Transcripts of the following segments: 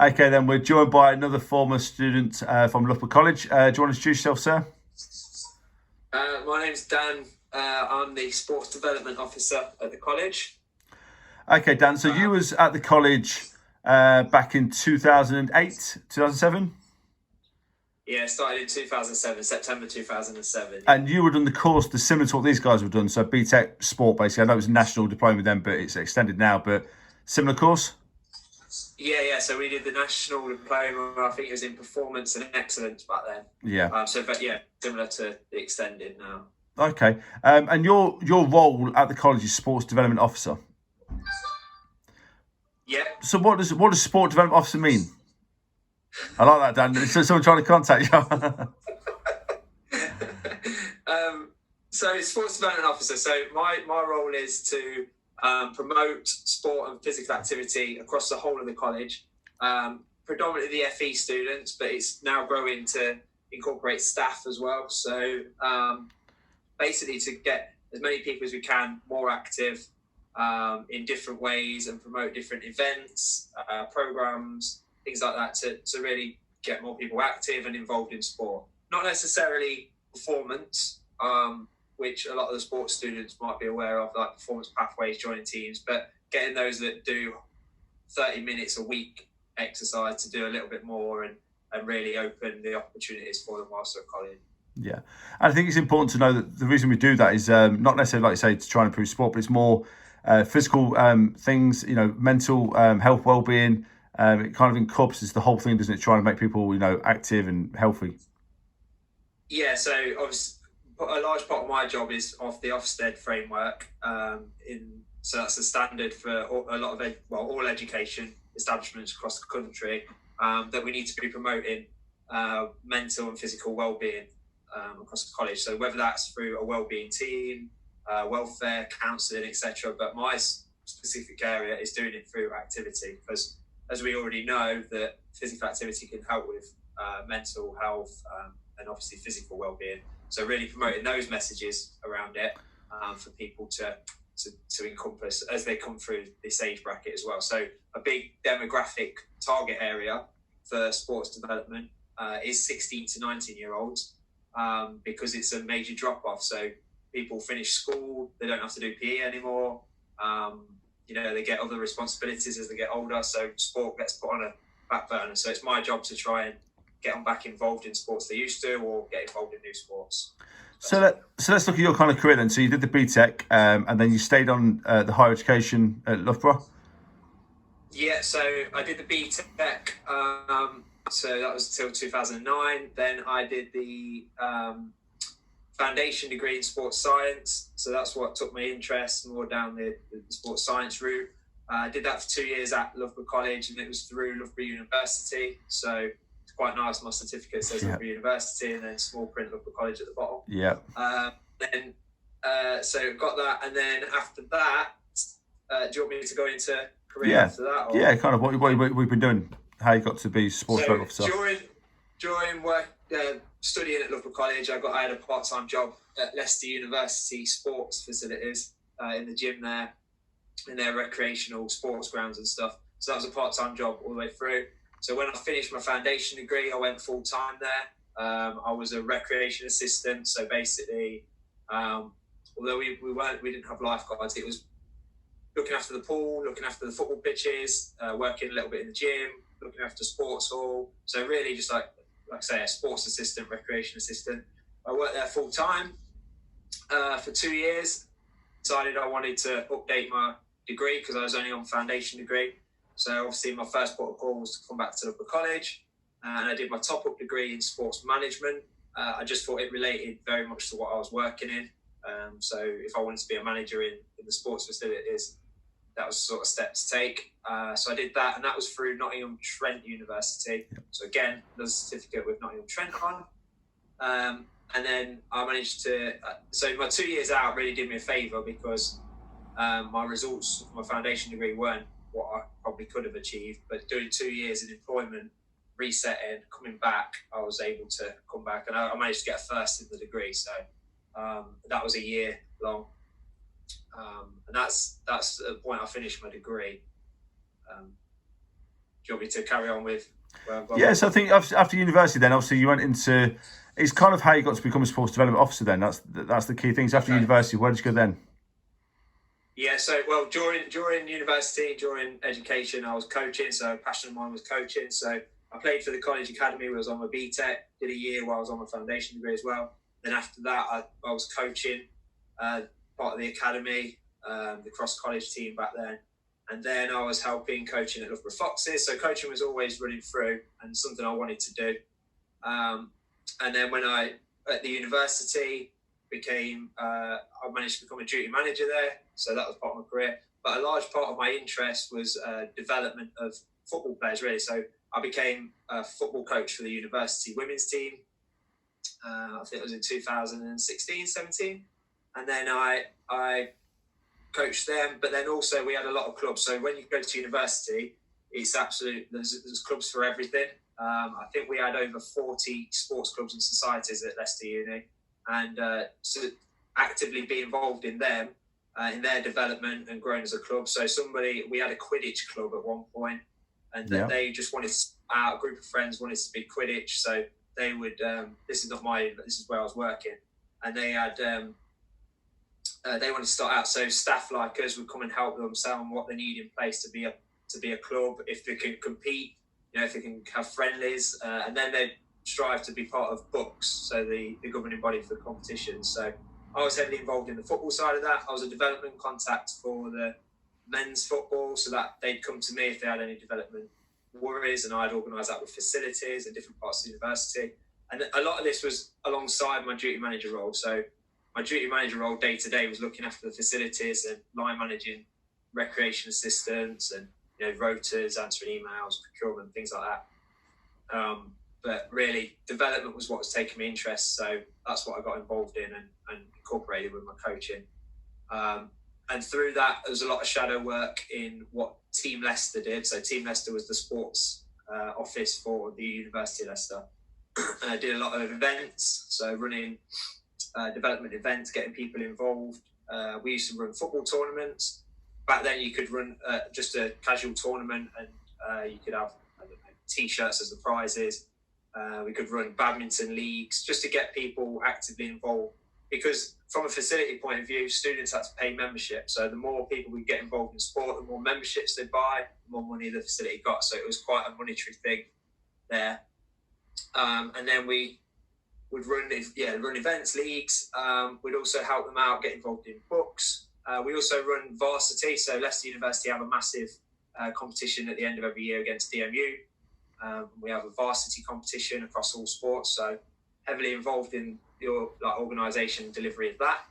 Okay, then we're joined by another former student from Loughborough College. Do you want to introduce yourself, sir? My name's Dan. I'm the Sports Development Officer at the college. Okay, Dan. So Uh, you was at the college back in 2008, 2007, yeah, started in 2007, September 2007. Yeah, and you were done the course the similar to what these guys were done. So BTEC Sport, basically. I know it was a national diploma then, but it's extended now. But similar course. yeah. So we did the national diploma. I think it was in performance and excellence back then. Yeah. But yeah, similar to the extended now. Okay. And your role at the college is sports development officer. Yeah. So what does sport development officer mean? I like that, Dan. So someone trying to contact you. So sports development officer. So my role is to promote sport and physical activity across the whole of the college. Predominantly the FE students, but it's now growing to incorporate staff as well. So basically to get as many people as we can more active in different ways and promote different events, programs, things like that to really get more people active and involved in sport. Not necessarily performance, which a lot of the sports students might be aware of, like performance pathways, joining teams, but getting those that do 30 minutes a week exercise to do a little bit more and really open the opportunities for them whilst they're at college. Yeah, and I think it's important to know that the reason we do that is not necessarily, like you say, to try and improve sport, but it's more physical things, mental health, well-being. It kind of encompasses the whole thing, doesn't it? Trying to make people, active and healthy. Yeah, so obviously a large part of my job is of the Ofsted framework. So that's the standard for a lot of all education establishments across the country, that we need to be promoting mental and physical well-being across the college. So whether that's through a well-being team, welfare, counselling, etc. But my specific area is doing it through activity, because as we already know, that physical activity can help with mental health and obviously physical well-being. So really promoting those messages around it for people to encompass as they come through this age bracket as well. So a big demographic target area for sports development is 16 to 19-year-olds, because it's a major drop-off. So people finish school, they don't have to do PE anymore. They get other responsibilities as they get older. So sport gets put on a back burner. So it's my job to try and get them back involved in sports they used to, or get involved in new sports. So let's look at your kind of career then. So you did the BTEC, and then you stayed on the higher education at Loughborough. Yeah, so I did the BTEC. So that was until 2009. Then I did the foundation degree in sports science. So that's what took my interest more down the sports science route. I did that for 2 years at Loughborough College, and it was through Loughborough University. So it's quite nice. My certificate says Loughborough University, and then small print Loughborough College at the bottom. Yeah. So got that, and then after that, do you want me to go into career Yeah. after that? Or? Yeah, kind of what we've been doing. How you got to be sports development officer. During work, studying at Loughborough College, I had a part-time job at Leicester University sports facilities in the gym there, in their recreational sports grounds and stuff. So that was a part-time job all the way through. So when I finished my foundation degree, I went full-time there. I was a recreation assistant. So basically, although we didn't have lifeguards, it was looking after the pool, looking after the football pitches, working a little bit in the gym, looking after sports hall. So really just like I say, a sports assistant, recreation assistant. I worked there full time for 2 years. Decided I wanted to update my degree because I was only on foundation degree. So obviously my first port of call was to come back to Loughborough College, and I did my top-up degree in sports management. I just thought it related very much to what I was working in. So if I wanted to be a manager in the sports facilities, that was sort of step to take. So I did that, and that was through Nottingham Trent University. So again, another certificate with Nottingham Trent on. And then I managed to, so my 2 years out really did me a favour, because my results for my foundation degree weren't what I probably could have achieved. But doing 2 years in employment, resetting, coming back, I was able to come back, and I managed to get a first in the degree. So that was a year long. And that's the point I finished my degree. Do you want me to carry on with where I've gone? Yeah, so I think after university, then obviously you went into. It's kind of how you got to become a sports development officer. Then that's the key thing. So after university, where did you go then? Yeah, so well during university, during education, I was coaching. So a passion of mine was coaching. So I played for the college academy where I was on my BTEC. Did a year while I was on my foundation degree as well. Then after that, I was coaching, part of the academy, the cross college team back then. And then I was helping coaching at Loughborough Foxes. So coaching was always running through and something I wanted to do. And then when I, at the university, I managed to become a duty manager there. So that was part of my career. But a large part of my interest was development of football players, really. So I became a football coach for the university women's team. I think it was in 2016, 17. And then I coached them, but then also we had a lot of clubs. So when you go to university, it's there's clubs for everything. I think we had over 40 sports clubs and societies at Leicester Uni, and to actively be involved in them, in their development and growing as a club. So we had a Quidditch club at one point, and they just wanted a group of friends wanted to be Quidditch. So they would, this is where I was working, and they had, they wanted to start out. So staff like us would come and help them sell them what they need in place to be a club, if they can compete, if they can have friendlies, and then they'd strive to be part of books, so the governing body for the competition. So I was heavily involved in the football side of that. I was a development contact for the men's football, so that they'd come to me if they had any development worries, and I'd organise that with facilities in different parts of the university. And a lot of this was alongside my duty manager role. So my duty manager role day to day was looking after the facilities and line managing recreation assistants and rotors, answering emails, procurement, things like that. But really, development was what was taking me interest. So that's what I got involved in and incorporated with my coaching. And through that, there was a lot of shadow work in what Team Leicester did. So Team Leicester was the sports office for the University of Leicester. I did a lot of events, so running development events, getting people involved. We used to run football tournaments. Back then, you could run just a casual tournament, and you could have T-shirts as the prizes. We could run badminton leagues just to get people actively involved. Because from a facility point of view, students had to pay membership. So the more people we get involved in sport, the more memberships they buy, the more money the facility got. So it was quite a monetary thing there. And then we would run events, leagues. We'd also help them out, get involved in books. We also run varsity. So Leicester University have a massive competition at the end of every year against DMU. We have a varsity competition across all sports. So heavily involved in your organisation and delivery of that.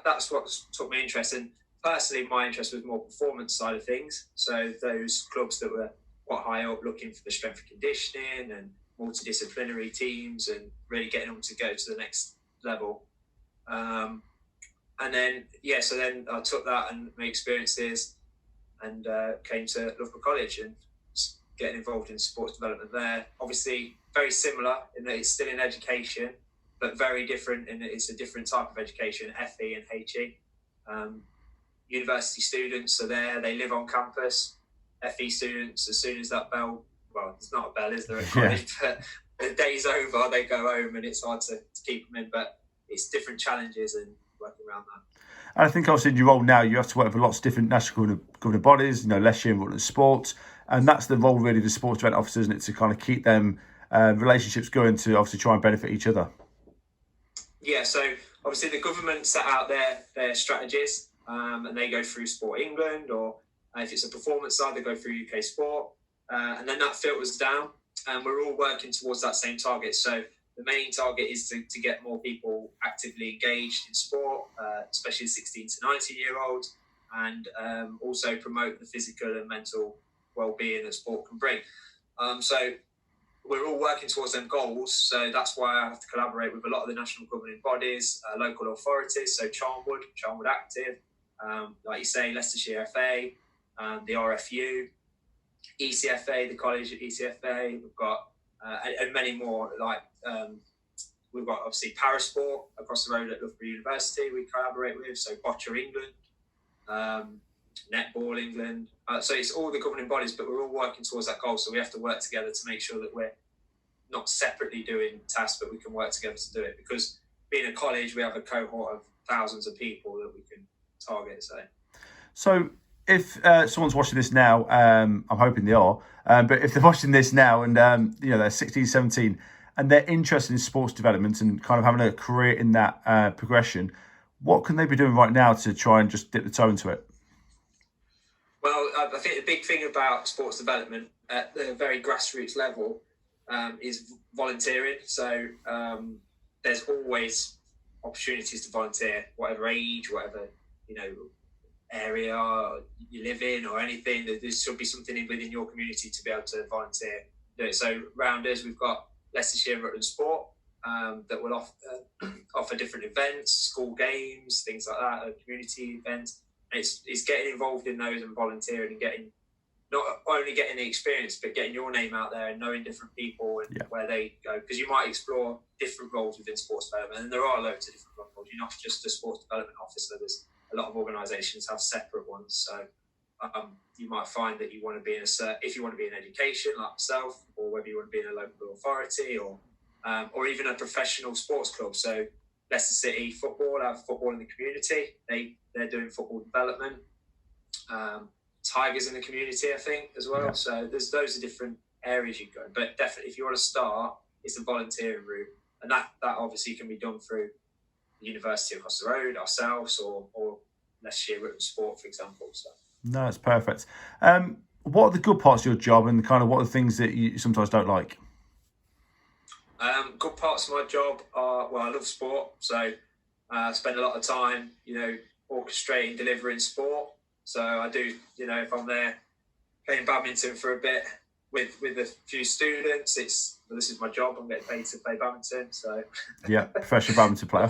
That's what took my interest. And personally, my interest was more performance side of things. So those clubs that were quite high up, looking for the strength and conditioning and multidisciplinary teams, and really getting them to go to the next level. So then I took that and my experiences and came to Loughborough College and getting involved in sports development there. Obviously, very similar in that it's still in education, but very different in that it's a different type of education, FE and HE. University students are there, they live on campus. FE students, as soon as that bell, well, there's not a bell, is there, at college, but the day's over, they go home, and it's hard to keep them in, but it's different challenges and working around that. And I think also in your role now, you have to work with lots of different national governing bodies, Leicester involved in sports, and that's the role really of the sports development officers, isn't it, to kind of keep them relationships going to obviously try and benefit each other. Yeah, so obviously the government set out their strategies, and they go through Sport England, or if it's a performance side, they go through UK Sport, and then that filters down, and we're all working towards that same target. So the main target is to get more people actively engaged in sport, especially 16 to 19-year-olds, and also promote the physical and mental well-being that sport can bring. So we're all working towards them goals. So that's why I have to collaborate with a lot of the national governing bodies, local authorities, so Charnwood Active, like you say, Leicestershire FA, the RFU, ECFA, the college at ECFA. We've got and many more. We've got obviously Parasport across the road at Loughborough University. We collaborate with, so Boccia England. Netball England. So it's all the governing bodies, but we're all working towards that goal. So we have to work together to make sure that we're not separately doing tasks, but we can work together to do it. Because being a college, we have a cohort of thousands of people that we can target. So if someone's watching this now, I'm hoping they are, but if they're watching this now and they're 16, 17, and they're interested in sports development and kind of having a career in that progression, what can they be doing right now to try and just dip the toe into it? Well, I think the big thing about sports development at the very grassroots level is volunteering. So there's always opportunities to volunteer, whatever age, whatever area you live in, or anything. There should be something within your community to be able to volunteer. So around us, we've got Leicestershire and Rutland Sport that will offer different events, school games, things like that, community events. And it's getting involved in those and volunteering and getting not only getting the experience, but getting your name out there and knowing different people and where they go. Because you might explore different roles within sports development, and there are loads of different roles. You're not just a sports development officer. There's a lot of organisations have separate ones. So you might find that you want to be if you want to be in education, like myself, or whether you want to be in a local authority, or even a professional sports club. So Leicester City Football have football in the community. They're doing football development. Tigers in the community, I think, as well. Yeah. So there's those are different areas you go. But definitely, if you want to start, it's the volunteering route, and that obviously can be done through the university across the road, ourselves, or Leicestershire Rutland Sport, for example. So. No, that's perfect. What are the good parts of your job, and kind of what are the things that you sometimes don't like? Good parts of my job are, I love sport, so I spend a lot of time, orchestrating, delivering sport. So I do, if I'm there playing badminton for a bit with a few students, this is my job. I'm getting paid to play badminton. So yeah, professional badminton player.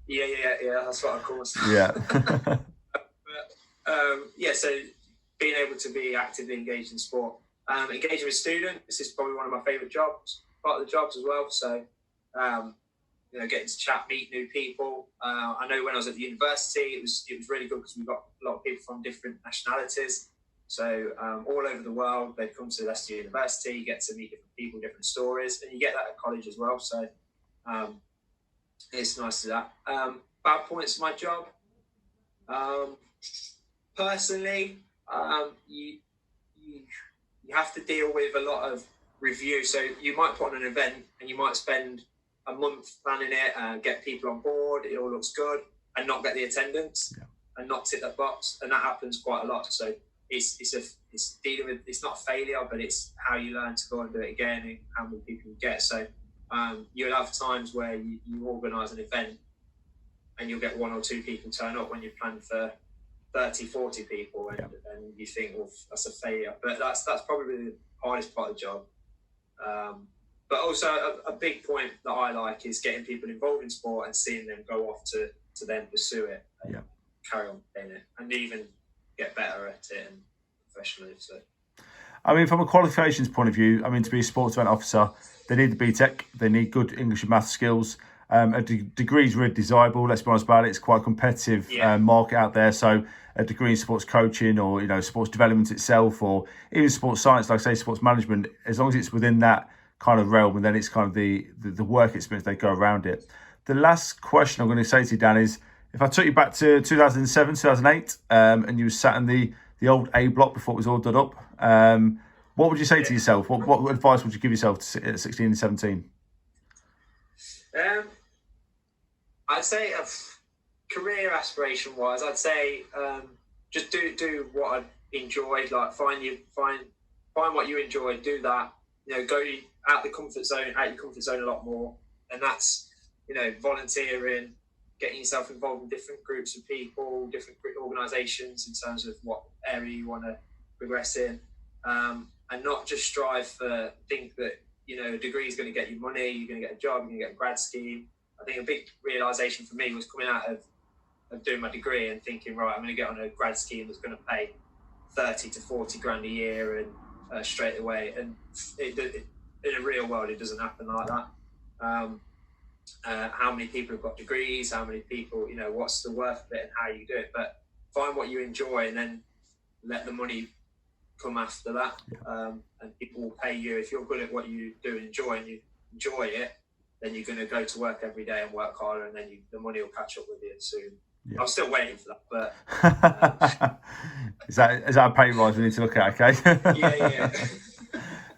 yeah. That's what I call myself. Yeah. So being able to be actively engaged in sport, engaging with students, this is probably one of my favourite jobs. Part of the jobs as well. So getting to chat, meet new people. I know when I was at the university, it was really good because we got a lot of people from different nationalities. So all over the world, they'd come to Leicester University, you get to meet different people, different stories, and you get that at college as well. So it's nice to do that. Bad points of my job. Personally, you have to deal with a lot of review. So you might put on an event and you might spend a month planning it and get people on board, it all looks good, and not get the attendance and not tick that box, and that happens quite a lot. So it's dealing with, it's not a failure, but it's how you learn to go and do it again and how many people you get. So you'll have times where you organise an event and you'll get one or two people turn up when you plan for 30, 40 people, and you think, well, that's a failure. But that's probably the hardest part of the job. But also a big point that I like is getting people involved in sport and seeing them go off to then pursue it and carry on playing it and even get better at it and professionally. So, I mean, from a qualifications point of view, to be a sports event officer, they need the BTEC, they need good English and maths skills. A degree is really desirable. Let's be honest about it; it's quite a competitive market out there. So, a degree in sports coaching, or sports development itself, or even sports science, like I say, sports management, as long as it's within that kind of realm, and then it's kind of the work experience they go around it. The last question I'm going to say to you, Dan, is if I took you back to 2007, 2008, and you were sat in the old A block before it was all done up, what would you say to yourself? What advice would you give yourself at 16 and 17? I'd say career aspiration wise, I'd say just do what I enjoyed. Like find what you enjoy, do that. Go out your comfort zone a lot more, and that's volunteering, getting yourself involved in different groups of people, different organisations in terms of what area you want to progress in, and not just think that a degree is going to get you money, you're going to get a job, you're going to get a grad scheme. I think a big realisation for me was coming out of doing my degree and thinking, right, I'm going to get on a grad scheme that's going to pay 30 to 40 grand a year and straight away. And in a real world, it doesn't happen like that. How many people have got degrees? How many people, what's the worth of it and how you do it? But find what you enjoy, and then let the money come after that. And people will pay you if you're good at what you do and you enjoy it. Then you're going to go to work every day and work harder, and then the money will catch up with you soon. I'm still waiting for that, but is that a pay rise we need to look at? Okay.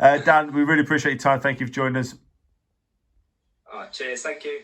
yeah. Dan, we really appreciate your time. Thank you for joining us. All right, cheers. Thank you.